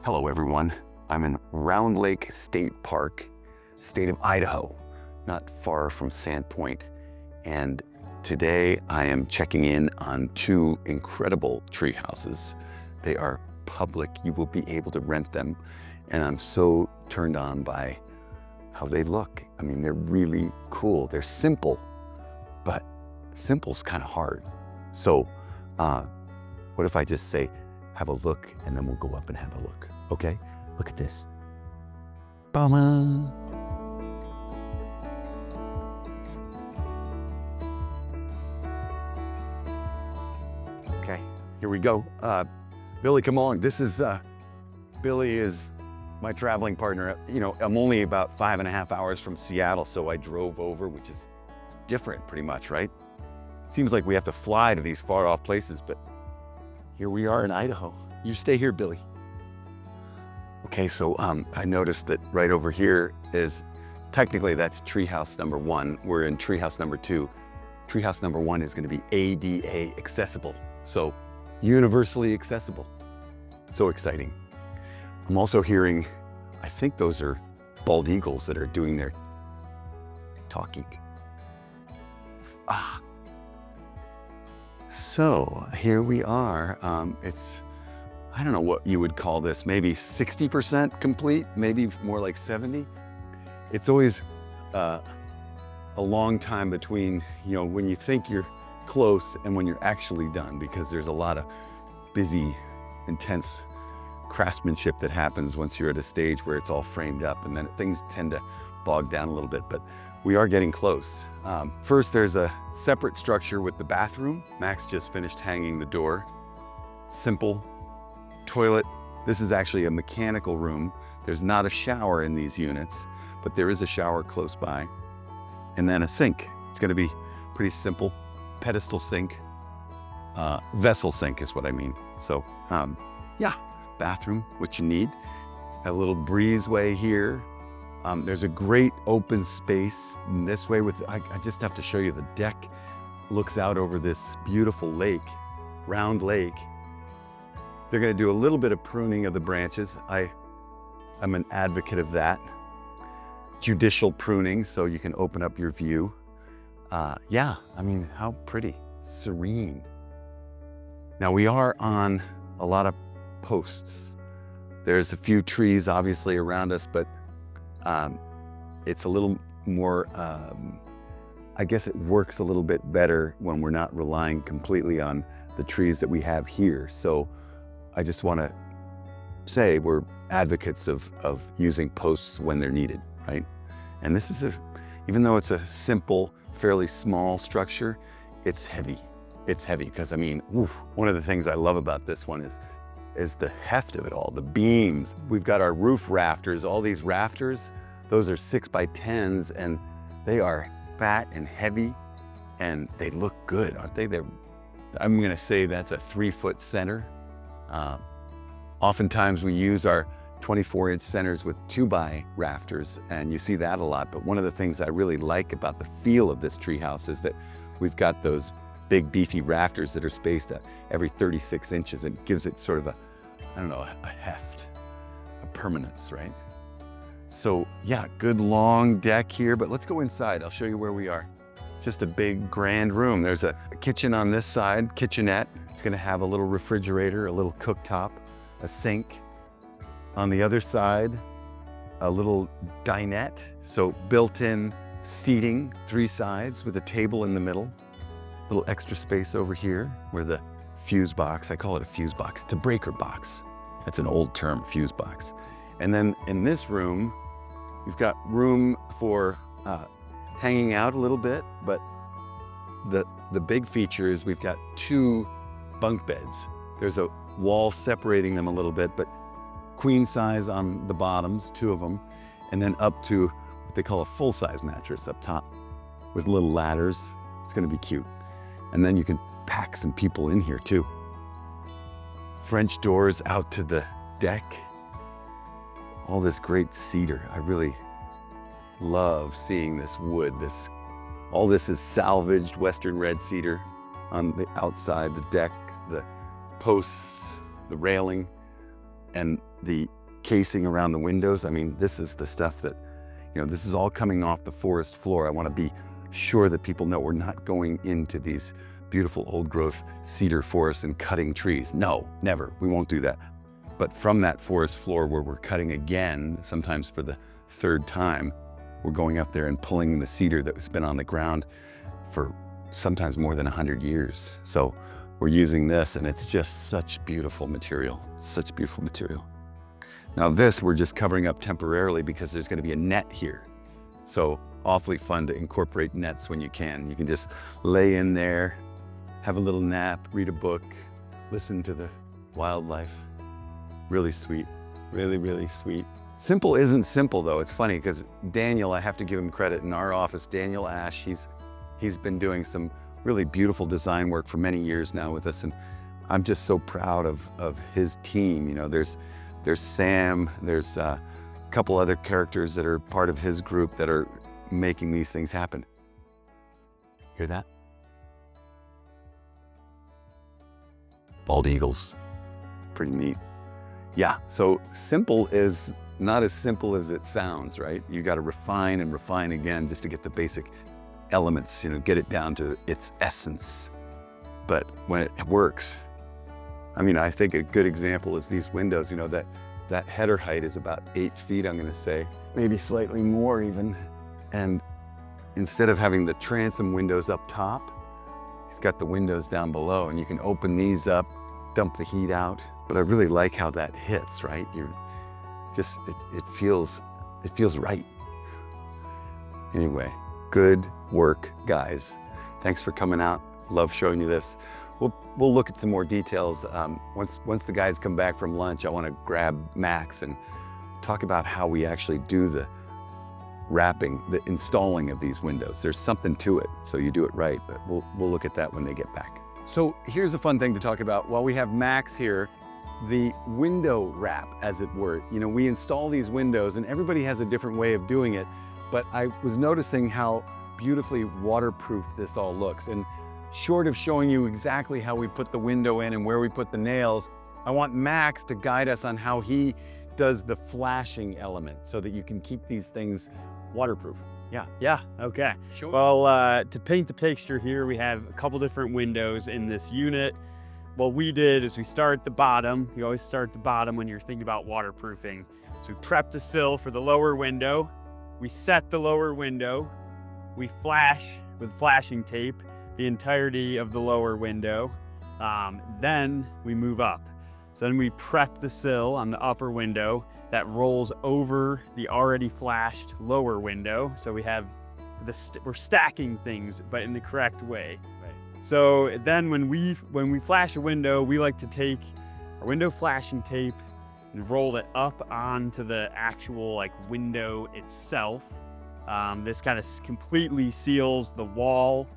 Hello everyone, I'm in Round Lake State Park, state of Idaho, not far from Sandpoint. And today I am checking in on two incredible tree houses. They are public, you will be able to rent them. And I'm so turned on by how they look. I mean, they're really cool. They're simple, but simple's kind of hard. So what if I just say, have a look, and then we'll go up and have a look, okay? Look at this. Ba-ma. Okay, here we go. Billy, come along. This is, Billy is my traveling partner. You know, I'm only about 5.5 hours from Seattle, so I drove over, which is different pretty much, right? Seems like we have to fly to these far off places, but here we are in Idaho. You stay here, Billy. Okay, so I noticed that right over here is, technically that's treehouse number 1. We're in treehouse number 2. Treehouse number 1 is gonna be ADA accessible. So universally accessible. So exciting. I'm also hearing, I think those are bald eagles that are doing their talking. So here we are. It's, I don't know what you would call this, maybe 60% complete, maybe more like 70. It's always a long time between, you know, when you think you're close and when you're actually done, because there's a lot of busy, intense craftsmanship that happens once you're at a stage where it's all framed up, and then things tend to bog down a little bit, but we are getting close. First, there's a separate structure with the bathroom. Max just finished hanging the door. Simple. Toilet. This is actually a mechanical room. There's not a shower in these units, but there is a shower close by. And then a sink. It's gonna be pretty simple. Pedestal sink. Vessel sink is what I mean. So, yeah, bathroom, what you need. A little breezeway here. There's a great open space this way with, I just have to show you, the deck looks out over this beautiful lake, Round Lake. They're gonna do a little bit of pruning of the branches. I'm an advocate of that. Judicial pruning, so you can open up your view. Yeah, I mean, how pretty, serene. Now we are on a lot of posts. There's a few trees obviously around us, but it's a little more, I guess it works a little bit better when we're not relying completely on the trees that we have here. So I just want to say we're advocates of using posts when they're needed, right? And this is even though it's a simple, fairly small structure, it's heavy. It's heavy because, I mean, one of the things I love about this one is the heft of it all, the beams. We've got our roof rafters, all these rafters, those are 6x10s, and they are fat and heavy, and they look good, aren't they? I'm gonna say that's a 3-foot center. Oftentimes we use our 24-inch centers with 2x rafters, and you see that a lot. But one of the things I really like about the feel of this treehouse is that we've got those big beefy rafters that are spaced at every 36 inches. It gives it sort of a, I don't know, a heft, a permanence, right? So yeah, good long deck here, but let's go inside. I'll show you where we are. Just a big grand room. There's a kitchen on this side, kitchenette. It's gonna have a little refrigerator, a little cooktop, a sink. On the other side, a little dinette. So built-in seating, 3 sides with a table in the middle. Little extra space over here where the fuse box, I call it a fuse box, it's a breaker box. That's an old term, fuse box. And then in this room, you've got room for hanging out a little bit, but the big feature is we've got 2 bunk beds. There's a wall separating them a little bit, but queen size on the bottoms, 2 of them, and then up to what they call a full-size mattress up top with little ladders. It's gonna be cute. And then you can pack some people in here too. French doors out to the deck. All this great cedar. I really love seeing this wood. All this is salvaged Western red cedar on the outside, the deck, the posts, the railing, and the casing around the windows. I mean, this is the stuff that, this is all coming off the forest floor. I want to be sure that people know we're not going into these beautiful old growth cedar forests and cutting trees. No, never. We won't do that. But from that forest floor where we're cutting again, sometimes for the third time, we're going up there and pulling the cedar that has been on the ground for sometimes more than 100 years. So we're using this, and it's just such beautiful material, such beautiful material. Now this, we're just covering up temporarily because there's going to be a net here. So awfully fun to incorporate nets when you can. You can just lay in there, have a little nap, read a book, listen to the wildlife. Really sweet, really, really sweet. Simple isn't simple though. It's funny because Daniel, I have to give him credit, in our office, Daniel Ash, he's been doing some really beautiful design work for many years now with us, and I'm just so proud of his team. There's Sam, there's a couple other characters that are part of his group that are making these things happen. Hear that? Bald eagles, pretty neat. Yeah, so simple is not as simple as it sounds, right? You got to refine and refine again just to get the basic elements, get it down to its essence. But when it works, I mean, I think a good example is these windows. That header height is about 8 feet, I'm going to say, maybe slightly more even. And instead of having the transom windows up top, he's got the windows down below, and you can open these up, dump the heat out. But I really like how that hits, right? It feels right. Anyway, good work, guys. Thanks for coming out. Love showing you this. We'll look at some more details. Once the guys come back from lunch, I want to grab Max and talk about how we actually do the wrapping, the installing of these windows. There's something to it, so you do it right, but we'll look at that when they get back. So here's a fun thing to talk about. While we have Max here, the window wrap, as it were. We install these windows, and everybody has a different way of doing it, but I was noticing how beautifully waterproof this all looks. And short of showing you exactly how we put the window in and where we put the nails, I want Max to guide us on how he does the flashing element so that you can keep these things waterproof. Yeah, okay. Sure. Well, to paint the picture here, we have a couple different windows in this unit. What we did is we start at the bottom. You always start at the bottom when you're thinking about waterproofing. So we prep the sill for the lower window. We set the lower window. We flash with flashing tape the entirety of the lower window. Then we move up. So then we prep the sill on the upper window that rolls over the already flashed lower window. So we have we're stacking things, but in the correct way. So then when we flash a window, we like to take our window flashing tape and roll it up onto the actual window itself. This kind of completely seals the wall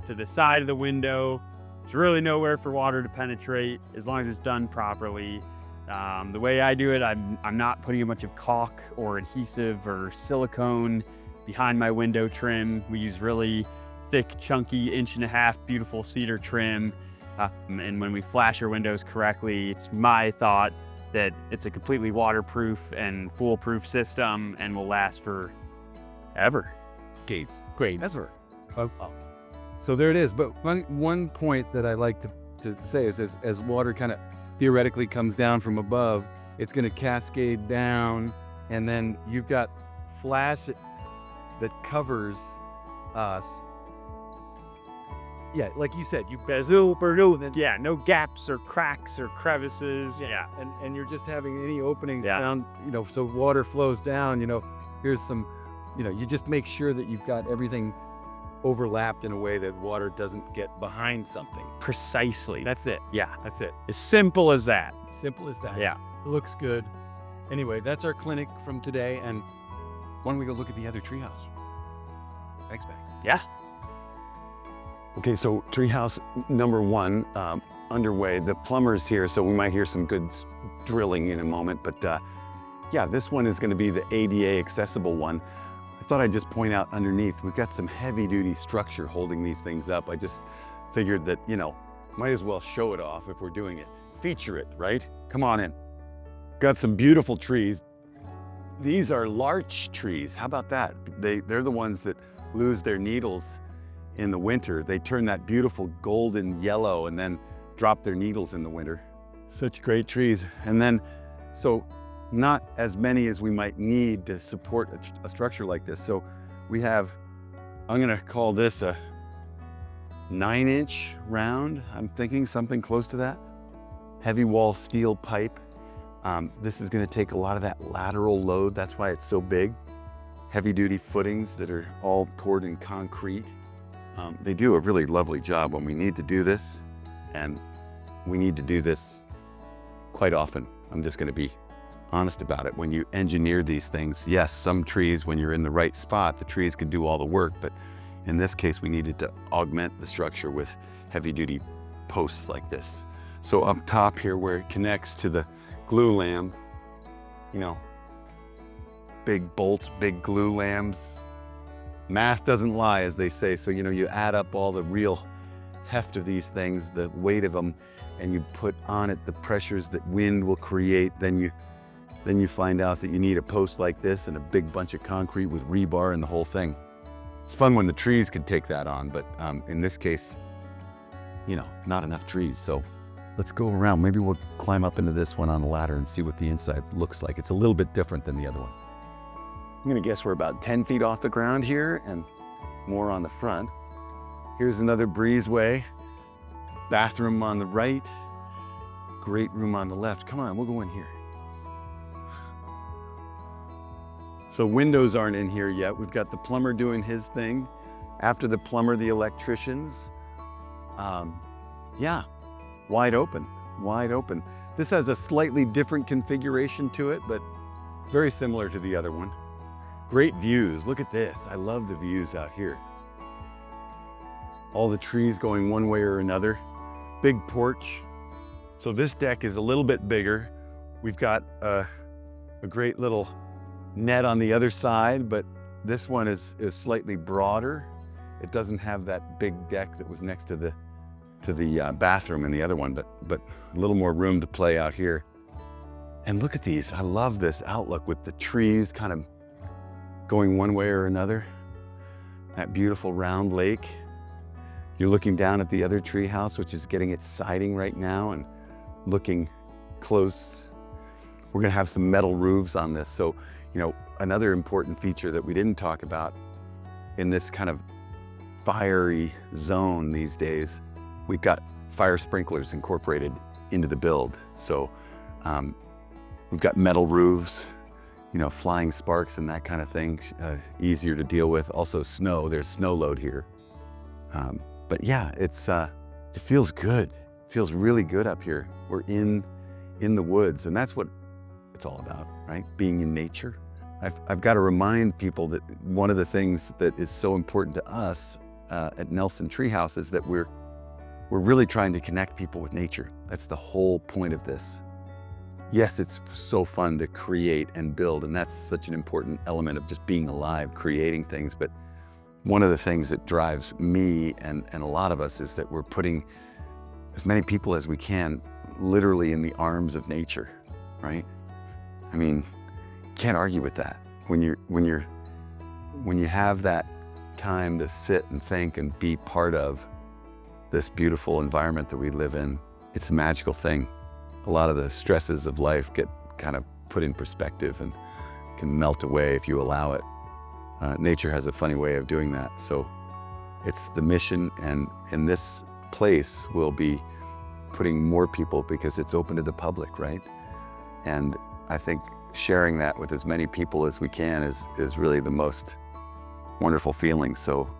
to the side of the window. There's really nowhere for water to penetrate as long as it's done properly. The way I do it, I'm not putting a bunch of caulk or adhesive or silicone behind my window trim. We use really thick, chunky, 1.5-inch beautiful cedar trim. And when we flash our windows correctly, it's my thought that it's a completely waterproof and foolproof system and will last for ever. Great. Ever. So there it is. But one point that I like to say is as water kind of theoretically comes down from above, it's going to cascade down, and then you've got flash that covers us. Yeah, like you said, Yeah, no gaps or cracks or crevices. Yeah. And you're just having any openings Yeah. down, so water flows down, here's some, you just make sure that you've got everything overlapped in a way that water doesn't get behind something. Precisely. That's it. Yeah. That's it. As simple as that. Simple as that. Yeah. It looks good. Anyway, that's our clinic from today, and why don't we go look at the other treehouse? Thanks, Max. Yeah. Okay, so treehouse number 1 underway. The plumber's here, so we might hear some good drilling in a moment. But yeah, this one is going to be the ADA accessible one. I thought I'd just point out underneath, we've got some heavy-duty structure holding these things up. I just figured that, might as well show it off if we're doing it. Feature it, right? Come on in. Got some beautiful trees. These are larch trees. How about that? They're the ones that lose their needles in the winter. They turn that beautiful golden yellow and then drop their needles in the winter. Such great trees. And then, so not as many as we might need to support a structure like this. So we have, I'm gonna call this a 9-inch round. I'm thinking something close to that. Heavy wall steel pipe. This is gonna take a lot of that lateral load. That's why it's so big. Heavy duty footings that are all poured in concrete. They do a really lovely job when we need to do this. And we need to do this quite often. I'm just gonna be honest about it. When you engineer these things, yes, some trees, when you're in the right spot, the trees can do all the work, but in this case, we needed to augment the structure with heavy duty posts like this. So up top here where it connects to the glue lamb, you know, big bolts, big glue lambs. Math doesn't lie, as they say. So, you know, you add up all the real heft of these things, the weight of them, and you put on it the pressures that wind will create. Then you find out that you need a post like this and a big bunch of concrete with rebar and the whole thing. It's fun when the trees can take that on, but in this case, you know, not enough trees. So let's go around. Maybe we'll climb up into this one on the ladder and see what the inside looks like. It's a little bit different than the other one. I'm gonna guess we're about 10 feet off the ground here and more on the front. Here's another breezeway. Bathroom on the right. Great room on the left. Come on, we'll go in here. So windows aren't in here yet. We've got the plumber doing his thing. After the plumber, the electricians. Yeah, wide open, wide open. This has a slightly different configuration to it, but very similar to the other one. Great views, look at this. I love the views out here. All the trees going one way or another. Big porch. So this deck is a little bit bigger. We've got a great little net on the other side, but this one is slightly broader. It doesn't have that big deck that was next to the bathroom in the other one, but a little more room to play out here. And look at these. I love this outlook with the trees kind of going one way or another. That beautiful round lake. You're looking down at the other tree house, which is getting its siding right now and looking close. We're gonna have some metal roofs on this. So, you know, another important feature that we didn't talk about in this kind of fiery zone these days, we've got fire sprinklers incorporated into the build. So we've got metal roofs, you know, flying sparks and that kind of thing, easier to deal with. Also snow, there's snow load here. But yeah, it feels good. It feels really good up here. We're in the woods, and that's what it's all about, right? Being in nature. I've got to remind people that one of the things that is so important to us at NelsonTreehouse is that we're really trying to connect people with nature. That's the whole point of this. Yes, it's so fun to create and build, and that's such an important element of just being alive, creating things. But one of the things that drives me and a lot of us is that we're putting as many people as we can literally in the arms of nature, right? I mean, can't argue with that. When you have that time to sit and think and be part of this beautiful environment that we live in, it's a magical thing. A lot of the stresses of life get kind of put in perspective and can melt away if you allow it. Nature has a funny way of doing that. So it's the mission, and in this place we'll be putting more people because it's open to the public, right? And I think sharing that with as many people as we can is really the most wonderful feeling. So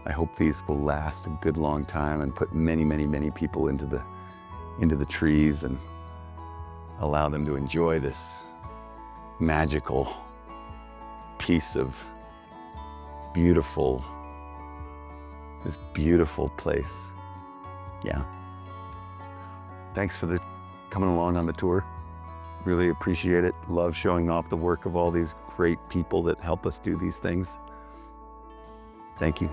I hope these will last a good long time and put many, many, many people into the trees and allow them to enjoy this magical piece of this beautiful place. Yeah. Thanks for coming along on the tour. Really appreciate it. Love showing off the work of all these great people that help us do these things. Thank you.